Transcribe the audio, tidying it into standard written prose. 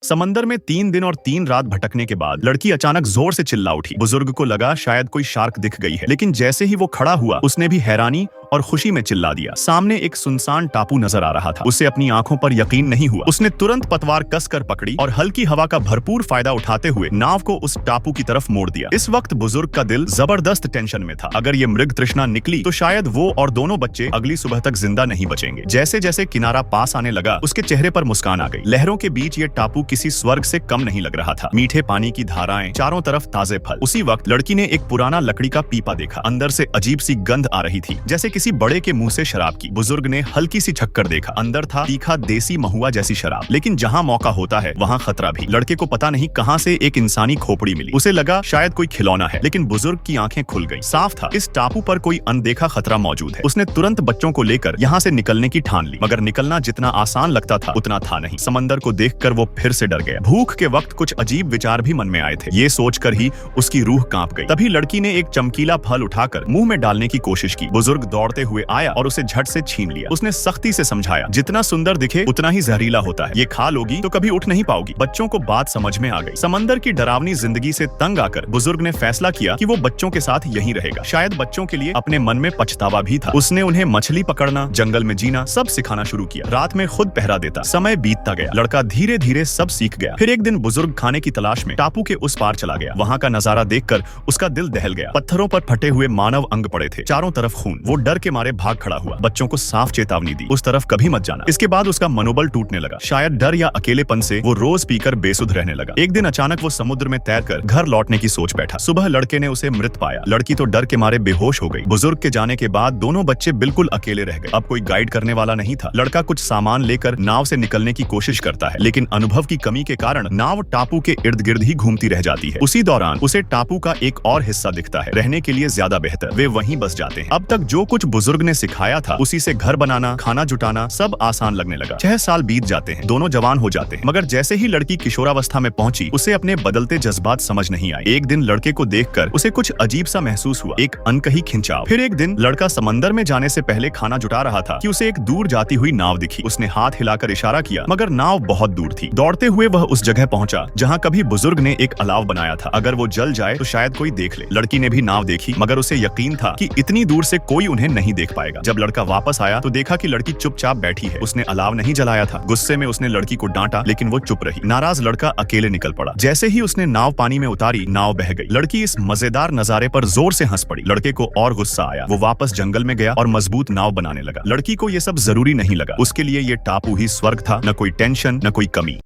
समंदर में 3 दिन और 3 रात भटकने के बाद लड़की अचानक जोर से चिल्ला उठी। बुजुर्ग को लगा शायद कोई शार्क दिख गई है, लेकिन जैसे ही वो खड़ा हुआ उसने भी हैरानी और खुशी में चिल्ला दिया। सामने एक सुनसान टापू नजर आ रहा था। उसे अपनी आंखों पर यकीन नहीं हुआ। उसने तुरंत पतवार कसकर पकड़ी और हल्की हवा का भरपूर फायदा उठाते हुए नाव को उस टापू की तरफ मोड़ दिया। इस वक्त बुजुर्ग का दिल जबरदस्त टेंशन में था। अगर ये मृग तृष्णा निकली तो शायद वो और दोनों बच्चे अगली सुबह तक जिंदा नहीं बचेंगे। जैसे जैसे किनारा पास आने लगा उसके चेहरे पर मुस्कान आ गई। लहरों के बीच ये टापू किसी स्वर्ग से कम नहीं लग रहा था। मीठे पानी की धाराएं, चारों तरफ ताजे फल। उसी वक्त लड़की ने एक पुराना लकड़ी का पीपा देखा। अंदर से अजीब सी गंध आ रही थी, जैसे किसी बड़े के मुंह से शराब की। बुजुर्ग ने हल्की सी छक्कर देखा। अंदर था तीखा देसी महुआ जैसी शराब। लेकिन जहाँ मौका होता है वहाँ खतरा भी। लड़के को पता नहीं कहाँ से एक इंसानी खोपड़ी मिली। उसे लगा शायद कोई खिलौना है, लेकिन बुजुर्ग की आंखें खुल गई। साफ था इस टापू पर कोई अनदेखा खतरा मौजूद है। उसने तुरंत बच्चों को लेकर यहाँ से निकलने की ठान ली, मगर निकलना जितना आसान लगता था उतना था नहीं। समंदर को देखकर वो फिर से डर गया। भूख के वक्त कुछ अजीब विचार भी मन में आए थे। ये सोचकर ही उसकी रूह कांप गई। तभी लड़की ने एक चमकीला फल उठाकर मुंह में डालने की कोशिश की। बुजुर्ग दौड़ते हुए आया और उसे झट से छीन लिया। उसने सख्ती से समझाया, जितना सुंदर दिखे उतना ही जहरीला होता है। ये खा लोगी तो कभी उठ नहीं पाओगी। बच्चों को बात समझ में आ गई। समंदर की डरावनी जिंदगी से तंग आकर बुजुर्ग ने फैसला किया कि वो बच्चों के साथ यहीं रहेगा। शायद बच्चों के लिए अपने मन में पछतावा भी था। उसने उन्हें मछली पकड़ना, जंगल में जीना सब सिखाना शुरू किया। रात में खुद पहरा देता। समय बीतता गया। लड़का धीरे धीरे सब सीख गया। फिर एक दिन बुजुर्ग खाने की तलाश में टापू के उस पार चला गया। वहाँ का नजारा देखकर उसका दिल दहल गया। पत्थरों पर फटे हुए मानव अंग पड़े थे, चारों तरफ खून। वो डर के मारे भाग खड़ा हुआ। बच्चों को साफ चेतावनी दी, उस तरफ कभी मत जाना। इसके बाद उसका मनोबल टूटने लगा। शायद डर या अकेलेपन से वो रोज पीकर बेसुध रहने लगा। एक दिन अचानक वो समुद्र में तैरकर घर लौटने की सोच बैठा। सुबह लड़के ने उसे मृत पाया। लड़की तो डर के मारे बेहोश हो गई। बुजुर्ग के जाने के बाद दोनों बच्चे बिल्कुल अकेले रह गए। अब कोई गाइड करने वाला नहीं था। लड़का कुछ सामान लेकर नाव से निकलने की कोशिश करता है, लेकिन अनुभव की कमी के कारण नाव टापू के इर्द गिर्द ही घूमती रह जाती है। उसी दौरान उसे टापू का एक और हिस्सा दिखता है, रहने के लिए ज्यादा बेहतर। वे वहीं बस जाते हैं। अब तक जो कुछ बुजुर्ग ने सिखाया था उसी से घर बनाना, खाना जुटाना सब आसान लगने लगा। 6 साल बीत जाते हैं, दोनों जवान हो जाते हैं, मगर जैसे ही लड़की किशोरावस्था में पहुंची उसे अपने बदलते जज्बात समझ नहीं आए। एक दिन लड़के को देखकर उसे कुछ अजीब सा महसूस हुआ, एक अनकही खिंचाव। फिर एक दिन लड़का समंदर में जाने से पहले खाना जुटा रहा था कि उसे एक दूर जाती हुई नाव दिखी। उसने हाथ हिलाकर इशारा किया, मगर नाव बहुत दूर थी। दौड़ते हुए वह उस जगह पहुंचा जहां कभी बुजुर्ग ने एक अलाव बनाया था। अगर वो जल जाए तो शायद कोई देख ले। लड़की ने भी नाव देखी, मगर उसे यकीन था कि इतनी दूर से कोई उन्हें नहीं देख पाएगा। जब लड़का वापस आया तो देखा कि लड़की चुपचाप बैठी है। उसने अलाव नहीं जलाया था। गुस्से में उसने लड़की को डांटा, लेकिन वो चुप रही। नाराज लड़का अकेले निकल पड़ा। जैसे ही उसने नाव पानी में उतारी, नाव बह गई। लड़की इस मजेदार नजारे पर जोर से हंस पड़ी। लड़के को और गुस्सा आया। वो वापस जंगल में गया और मजबूत नाव बनाने लगा। लड़की को ये सब जरूरी नहीं लगा। उसके लिए ये टापू ही स्वर्ग था। न कोई टेंशन, न कोई कमी।